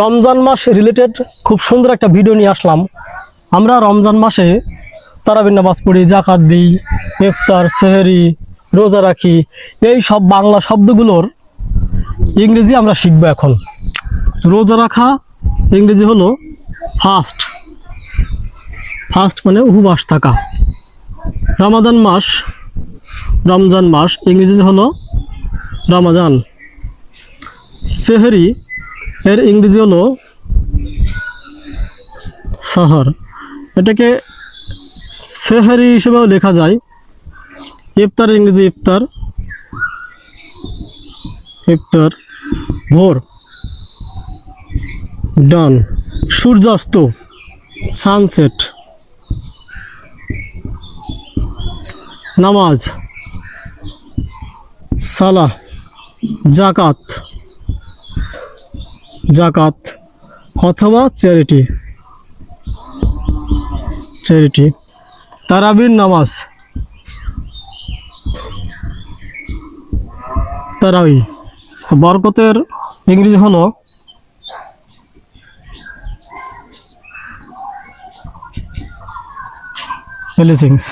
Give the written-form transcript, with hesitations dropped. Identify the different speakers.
Speaker 1: রমজান মাস related খুব সুন্দর একটা ভিডিও নিয়ে আসলাম। আমরা রমজান মাসে তারাবির নামাজ পড়ি, জাকাত দিই, ইফতার, সেহরি, রোজা রাখি। এই সব বাংলা শব্দগুলোর ইংরেজি আমরা শিখবো এখন। রোজা রাখা ইংরেজি হলো ফাস্ট। ফাস্ট মানে উপবাস থাকা। রমজান মাস ইংরেজি হলো রমাদান। সেহরি এর ইংরেজি হলো সাহার, এটাকে সেহরি হিসেবেও লেখা যায়। ইফতার ইংরেজি ইফতার। ভোর ডান। সূর্যাস্ত সানসেট। নামাজ সালাহ। জাকাত অথবা চ্যারিটি। তারাবির নামাজ তারাবি। বরকতের ইংরেজি হলো ব্লেসিংস।